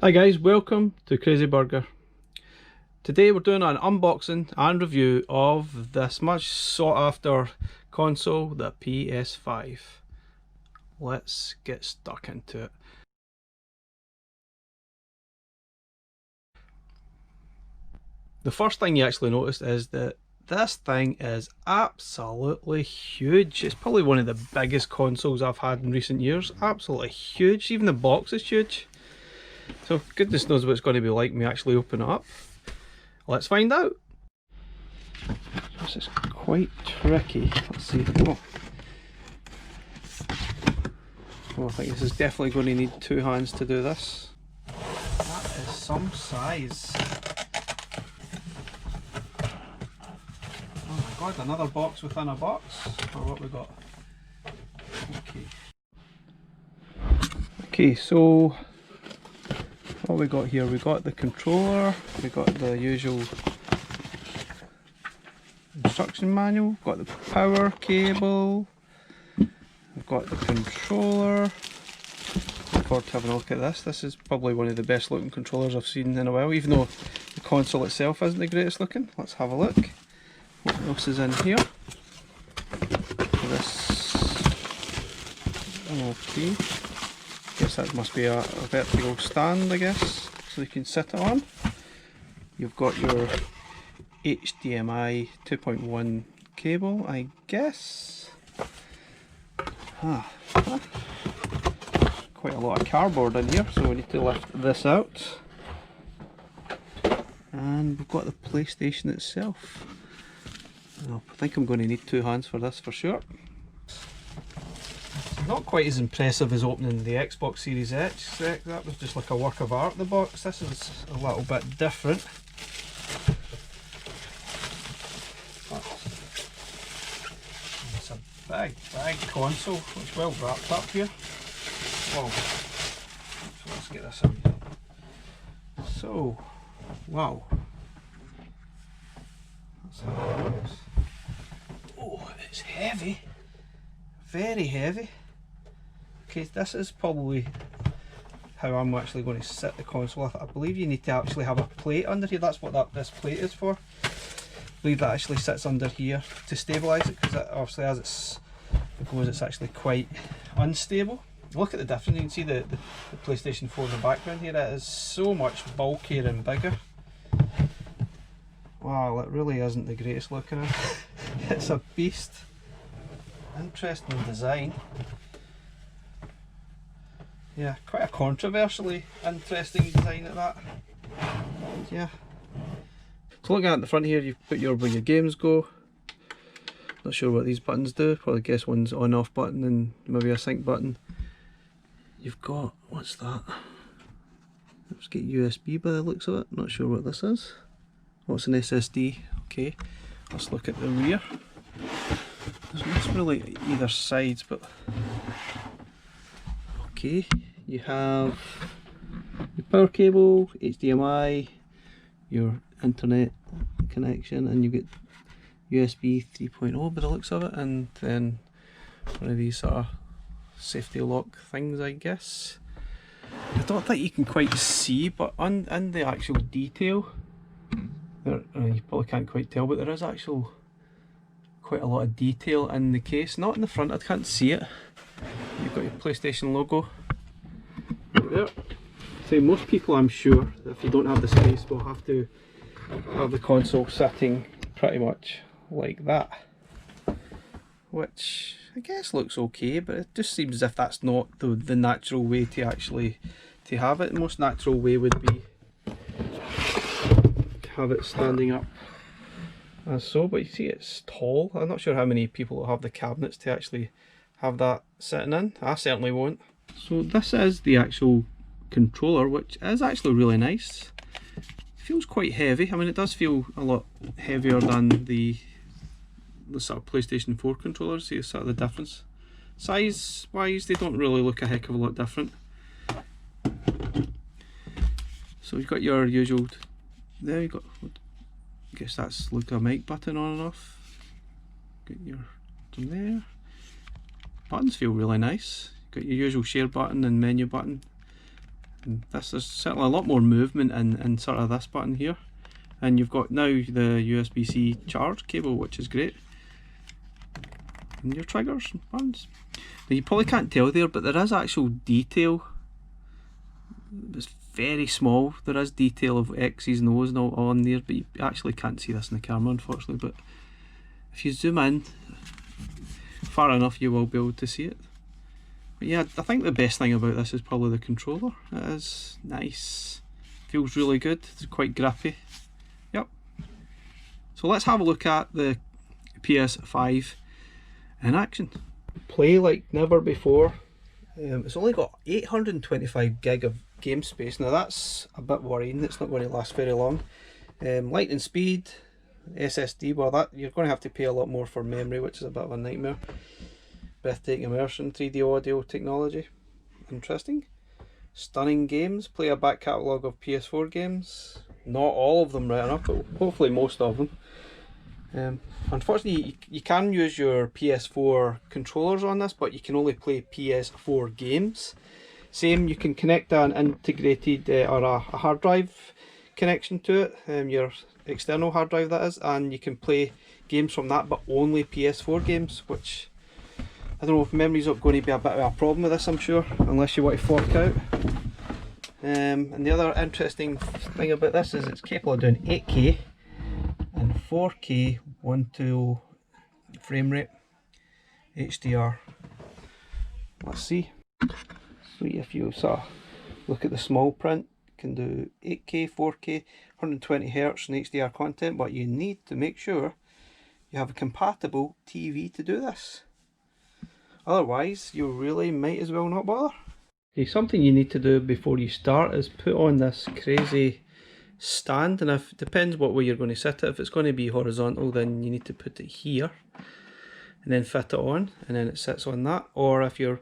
Hi guys, welcome to Crazy Burger. Today we're doing an unboxing and review of this much sought after console, the PS5. Let's get stuck into it. The first thing you actually notice is that this thing is absolutely huge. It's probably one of the biggest consoles I've had in recent years. Absolutely huge. Even the box is huge. So goodness knows what it's going to be like when we actually open it up. Let's find out. This is quite tricky. Let's see. Oh, I think this is definitely going to need two hands to do this. That is some size. Oh my god, another box within a box. Or what we got? Okay, so what we got here? We got the controller, we got the usual instruction manual, got the power cable, we've got the controller. Look forward to having a look at this. This is probably one of the best looking controllers I've seen in a while, even though the console itself isn't the greatest looking. Let's have a look. What else is in here? This, okay. Guess that must be a vertical stand, I guess, so you can sit it on. You've got your HDMI 2.1 cable, I guess. Quite a lot of cardboard in here, so we need to lift this out. And we've got the PlayStation itself. I think I'm going to need two hands for this for sure. Not quite as impressive as opening the Xbox Series X. That was just like a work of art, the box. This is a little bit different. It's a big console. It's well wrapped up here. Whoa. So let's get this in. So, wow. That's how it looks. Oh, it's heavy. Very heavy. Okay, this is probably how I'm actually going to sit the console. I believe you need to actually have a plate under here. That's what this plate is for. I believe that actually sits under here to stabilise it, because obviously as it goes, it's actually quite unstable. Look at the difference. You can see the PlayStation 4 in the background here. It is so much bulkier and bigger. Wow, it really isn't the greatest looking. It's a beast. Interesting design. Yeah, quite a controversially interesting design at that. Yeah. So looking at the front here, you've put where your games go. Not sure what these buttons do. Probably guess one's on off button and maybe a sync button. You've got, what's that? Let's get USB by the looks of it. Not sure what this is. What's an SSD? Okay. Let's look at the rear. There's not really either sides, but okay. You have your power cable, HDMI, your internet connection, and you get USB 3.0 by the looks of it, and then one of these sort of safety lock things, I guess. I don't think you can quite see, but in the actual detail, you probably can't quite tell, but there is quite a lot of detail in the case. Not in the front, I can't see it. You've got your PlayStation logo right there. So most people, I'm sure, if you don't have the space, will have to have the console sitting pretty much like that, which I guess looks okay, but it just seems as if that's not the natural way to actually have it. The most natural way would be to have it standing up as so, but you see it's tall. I'm not sure how many people will have the cabinets to actually have that sitting in. I certainly won't. So this is the actual controller, which is actually really nice. It feels quite heavy. I mean, it does feel a lot heavier than the sort of PlayStation 4 controllers. See sort of the difference. Size wise, they don't really look a heck of a lot different. So you've got your usual, there you got, I guess that's like a mic button on and off. Get your from there. Buttons feel really nice. Got your usual share button and menu button. And this is certainly a lot more movement in sort of this button here. And you've got now the USB-C charge cable, which is great. And your triggers and buttons. Now you probably can't tell there, but there is actual detail. It's very small. There is detail of X's and O's and all on there, but you actually can't see this in the camera, unfortunately. But if you zoom in far enough, you will be able to see it. But yeah, I think the best thing about this is probably the controller. It is nice. Feels really good. It's quite grippy. Yep. So let's have a look at the PS5 in action. Play like never before. It's only got 825 gig of game space. Now that's a bit worrying. It's not going to last very long. Lightning speed, SSD. Well, that you're going to have to pay a lot more for memory, which is a bit of a nightmare. Breathtaking immersion, 3D audio technology. Interesting. Stunning games. Play a back catalogue of PS4 games. Not all of them right enough, but hopefully most of them. Unfortunately, you can use your PS4 controllers on this, but you can only play PS4 games. Same, you can connect an integrated or a hard drive connection to it, your external hard drive that is, and you can play games from that, but only PS4 games, which I don't know if memory's not going to be a bit of a problem with this, I'm sure, unless you want to fork out. And the other interesting thing about this is it's capable of doing 8K and 4K 120 frame rate HDR. Let's see. So if you sort of look at the small print, you can do 8K, 4K, 120 Hz and HDR content, but you need to make sure you have a compatible TV to do this. Otherwise, you really might as well not bother. Okay, something you need to do before you start is put on this crazy stand, and if it depends what way you're going to sit it. If it's going to be horizontal, then you need to put it here and then fit it on, and then it sits on that. Or if you're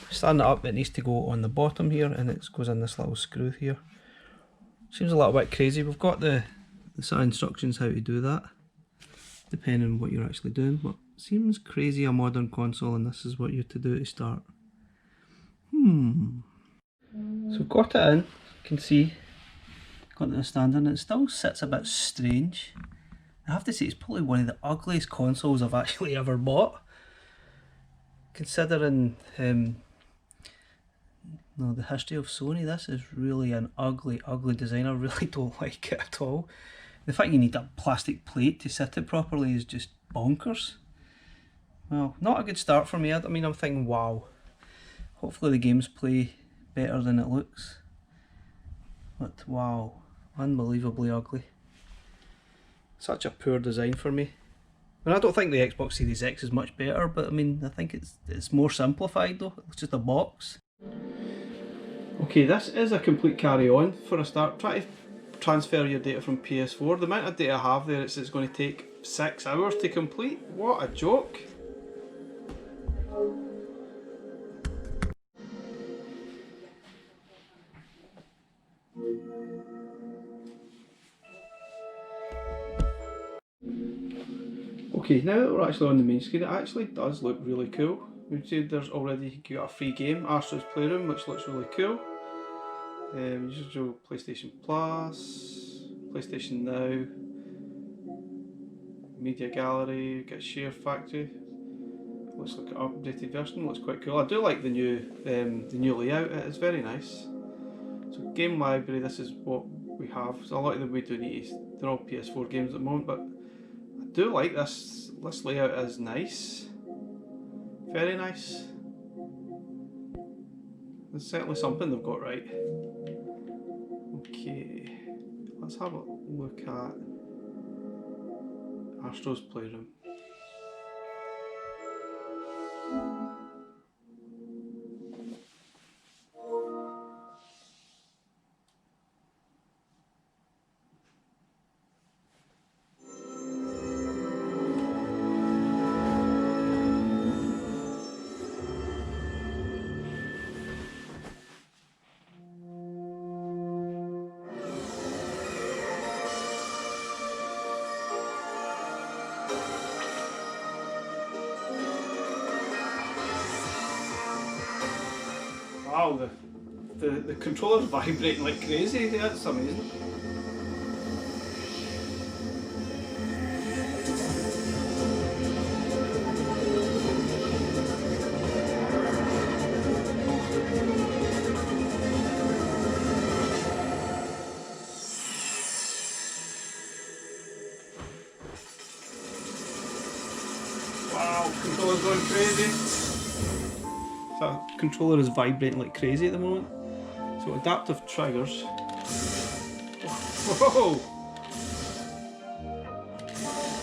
standing it up, it needs to go on the bottom here, and it goes in this little screw here. Seems a little bit crazy. We've got the set of instructions how to do that, depending on what you're actually doing, but seems crazy a modern console, and this is what you're to do to start. So got it in, you can see, got the stand in. It still sits a bit strange. I have to say it's probably one of the ugliest consoles I've actually ever bought. Considering the history of Sony, this is really an ugly design. I really don't like it at all. The fact you need a plastic plate to sit it properly is just bonkers. Well, not a good start for me. I mean, I'm thinking, wow, hopefully the games play better than it looks. But wow, unbelievably ugly. Such a poor design for me. I mean, I don't think the Xbox Series X is much better, but I mean, I think it's more simplified though. It's just a box. Okay, this is a complete carry-on. For a start, try to transfer your data from PS4. The amount of data I have there, it's going to take 6 hours to complete. What a joke. Okay, now that we're actually on the main screen, it actually does look really cool. You see there's already got a free game, Astro's Playroom, which looks really cool. Usual PlayStation Plus, PlayStation Now, Media Gallery, get Share Factory. Looks like an updated version, looks quite cool. I do like the new layout, it is very nice. So game library, this is what we have. So a lot of them we do need, they're all PS4 games at the moment, but I do like this layout is nice. Very nice. There's certainly something they've got right. Okay, let's have a look at Astro's Playroom. Wow, the controller's vibrating like crazy. That's amazing. Wow, controller's going crazy. The controller is vibrating like crazy at the moment. So adaptive triggers. Whoa!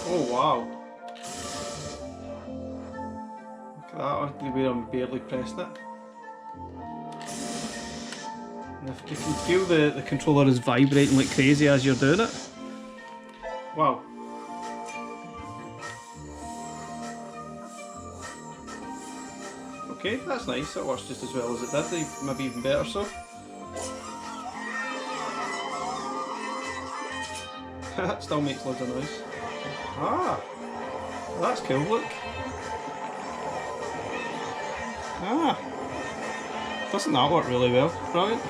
Oh wow! Look at that, where I'm barely pressing it. And if you can feel the controller is vibrating like crazy as you're doing it. Wow. Okay, that's nice, that works just as well as it did, maybe even better so. That still makes loads of noise. Ah, that's cool, look. Ah, doesn't that work really well? Brilliant.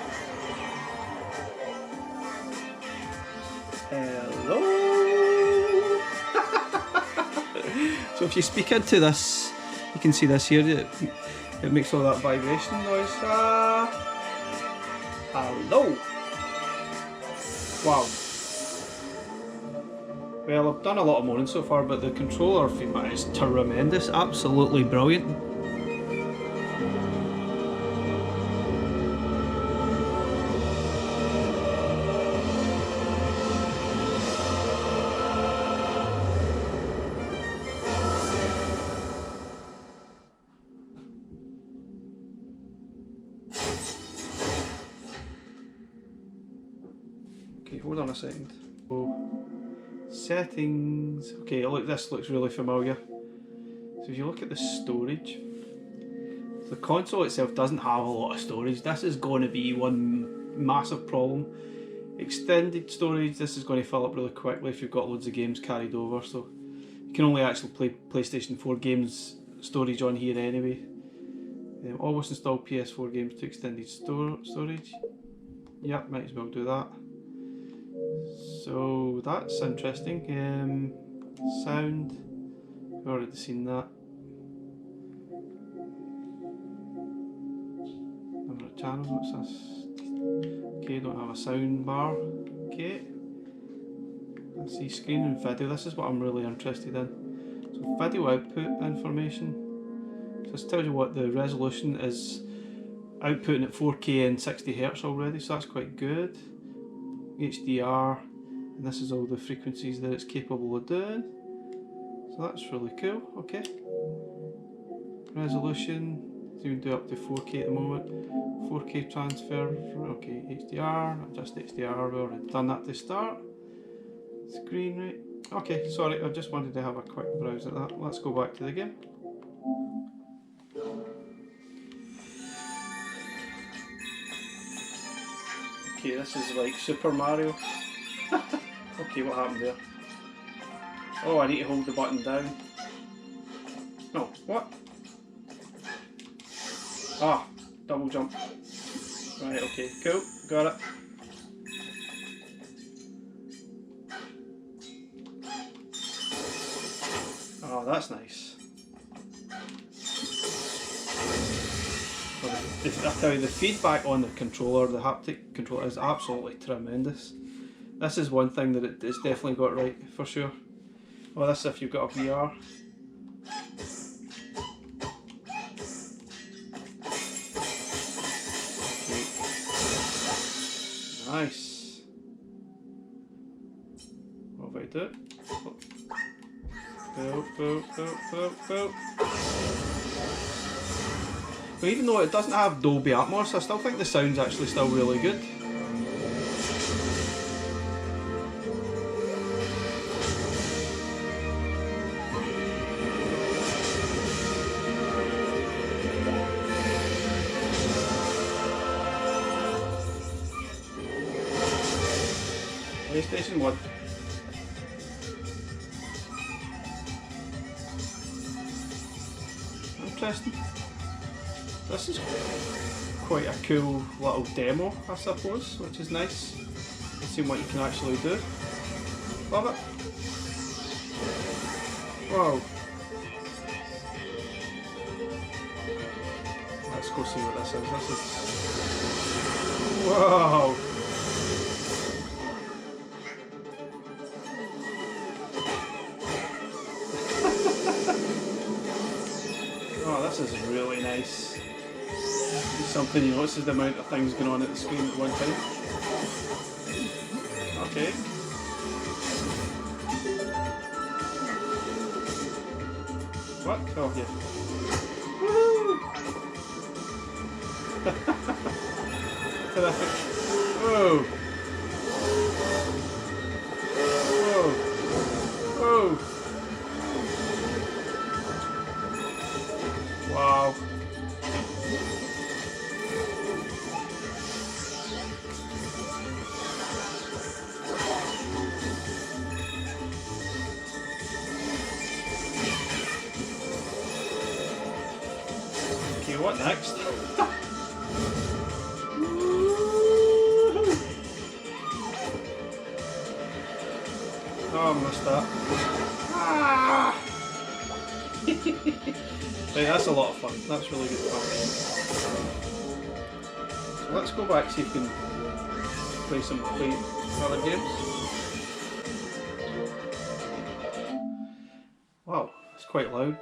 Hello! So if you speak into this, you can see this here. It makes all that vibration noise. Hello! Wow. Well, I've done a lot of moaning so far, but the controller feedback is tremendous. Absolutely brilliant. Okay, hold on a second. Oh, settings. Okay, look, this looks really familiar. So if you look at the storage, the console itself doesn't have a lot of storage. This is going to be one massive problem. Extended storage, this is going to fill up really quickly if you've got loads of games carried over. So you can only actually play PlayStation 4 games storage on here anyway. Always install PS4 games to extended storage. Yep, might as well do that. So that's interesting. Sound, we've already seen that. Number of channels, what's this? Okay, don't have a sound bar. Okay. Let's see, screen and video, this is what I'm really interested in. So video output information. So this tells you what the resolution is, outputting at 4K and 60Hz already, so that's quite good. HDR, and this is all the frequencies that it's capable of doing, so that's really cool. Okay, resolution, so you can do up to 4K at the moment, 4K transfer. Okay, HDR, adjust HDR, we've already done that to start. Screen rate, okay, sorry, I just wanted to have a quick browse at that. Let's go back to the game. Okay, this is like Super Mario. Okay, what happened there? Oh, I need to hold the button down. No, what? Ah, double jump. Right, okay, cool, got it. Oh, that's nice. I tell you, the feedback on the controller, the haptic controller, is absolutely tremendous. This is one thing that it's definitely got right, for sure. Well, this is if you've got a VR. Okay. Nice. What have I do? Boop. But even though it doesn't have Dolby Atmos, I still think the sound's actually still really good. PlayStation 1. Interesting. This is... quite a cool little demo, I suppose, which is nice. Seeing what you can actually do. Love it. Whoa. Let's go see what this is. This is... Whoa! Oh, this is really nice. Something you notice is the amount of things going on at the screen at one time. Okay. What? Oh, yeah. Woo! Whoa! Whoa! Whoa! Wow! Okay, what next? Oh, I missed that. Ah! Right, that's a lot of fun. That's really good fun. So let's go back, see if we can play other games. Wow, it's quite loud.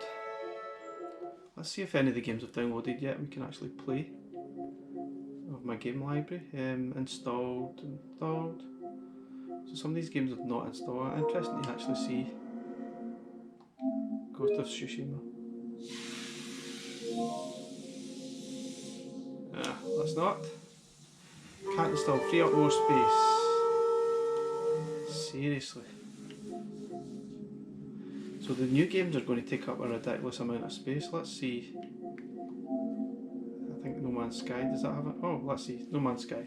Let's see if any of the games I've downloaded yet we can actually play. Of my game library. Installed. So some of these games I've not installed. Interesting to actually see. Ghost of Tsushima. Ah, that's not. Can't install. Free up more space. Seriously. So the new games are going to take up a ridiculous amount of space. Let's see. I think No Man's Sky, does that have it? Oh, let's see. No Man's Sky.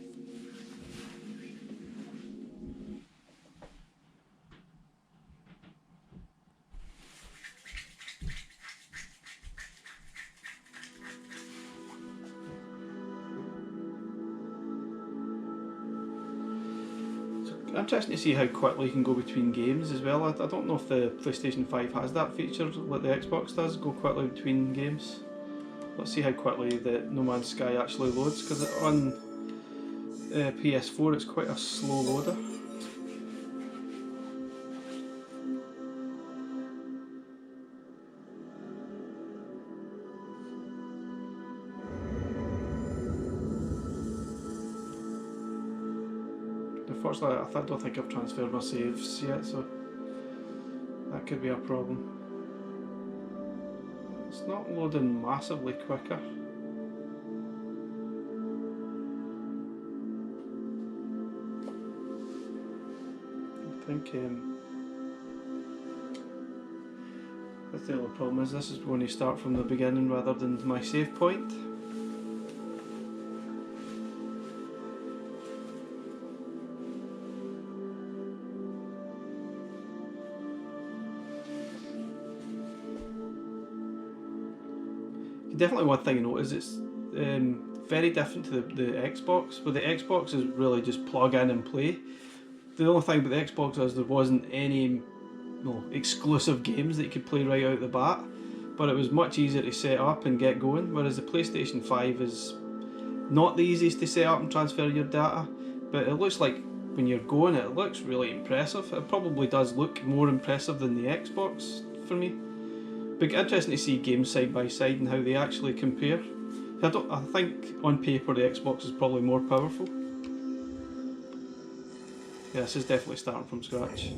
Interesting to see how quickly you can go between games as well. I don't know if the PlayStation 5 has that feature like the Xbox does, go quickly between games. Let's see how quickly the No Man's Sky actually loads, because on PS4 it's quite a slow loader. Unfortunately, I don't think I've transferred my saves yet, so that could be a problem. It's not loading massively quicker. I think that's the only problem is this is going to start from the beginning rather than my save point. Definitely one thing I notice, it's very different to the Xbox. But the Xbox is really just plug in and play. The only thing about the Xbox is there wasn't any exclusive games that you could play right out the bat, but it was much easier to set up and get going, whereas the PlayStation 5 is not the easiest to set up and transfer your data, but it looks like when you're going it looks really impressive. It probably does look more impressive than the Xbox for me. But interesting to see games side by side and how they actually compare. I think on paper the Xbox is probably more powerful. Yeah, this is definitely starting from scratch.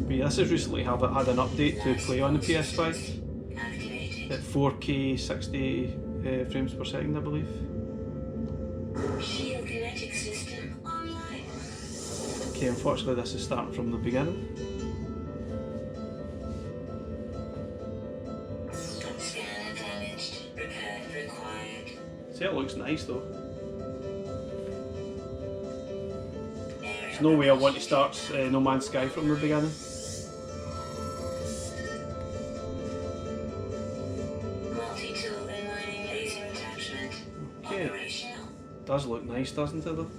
But yeah, this has recently had an update to play on the PS5 at 4K 60 frames per second, I believe. Okay, unfortunately this is starting from the beginning. See, it looks nice though. There's no way I want to start No Man's Sky from the beginning. Does look nice, doesn't it though?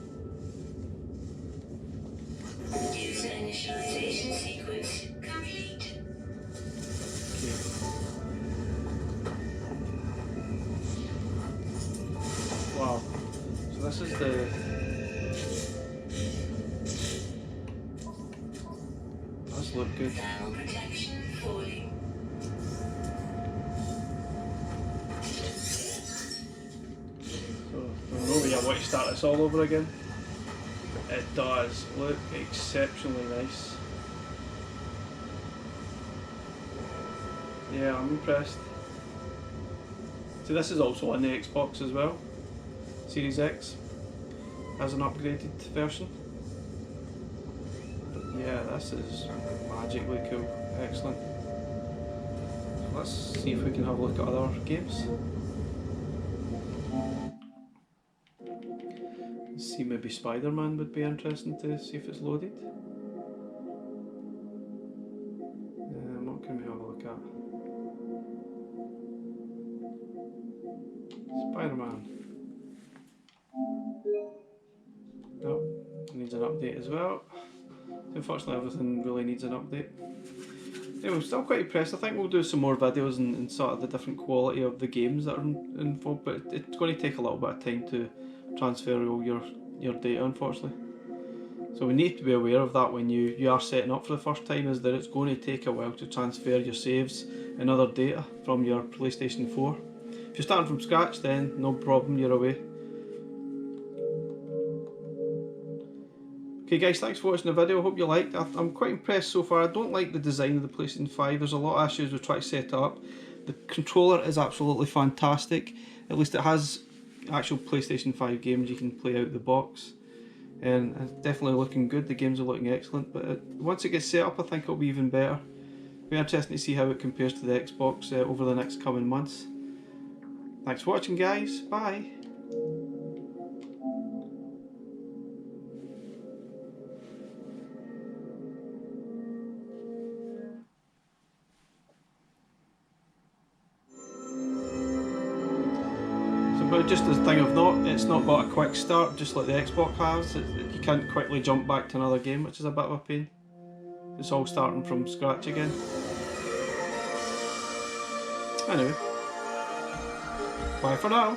User initialization sequence complete. Okay. Wow. So this is the... Does look good. Thermal protection falling. So, I know that I want to start this all over again. It does look exceptionally nice. Yeah, I'm impressed. So this is also on the Xbox as well. Series X as an upgraded version. But yeah, this is magically cool. Excellent. So let's see if we can have a look at other games. Let's see, maybe Spider-Man would be interesting to see if it's loaded. What can we have a look at? Spider-Man. Nope, needs an update as well. Unfortunately, everything really needs an update. Anyway, I'm still quite impressed. I think we'll do some more videos and sort of the different quality of the games that are involved, but it's going to take a little bit of time to transfer all your data, unfortunately. So we need to be aware of that when you are setting up for the first time, is that it's going to take a while to transfer your saves and other data from your PlayStation 4. If you're starting from scratch, then no problem, you're away. Okay guys, thanks for watching the video. I hope you liked. I'm quite impressed so far. I don't like the design of the PlayStation 5. There's a lot of issues with trying to set it up. The controller is absolutely fantastic. At least it has actual PlayStation 5 games you can play out of the box. And it's definitely looking good. The games are looking excellent. But once it gets set up, I think it'll be even better. It'll be interesting to see how it compares to the Xbox over the next coming months. Thanks for watching guys. Bye. But just as a thing of note, it's not got a quick start just like the Xbox has. You can't quickly jump back to another game, which is a bit of a pain. It's all starting from scratch again. Anyway, bye for now.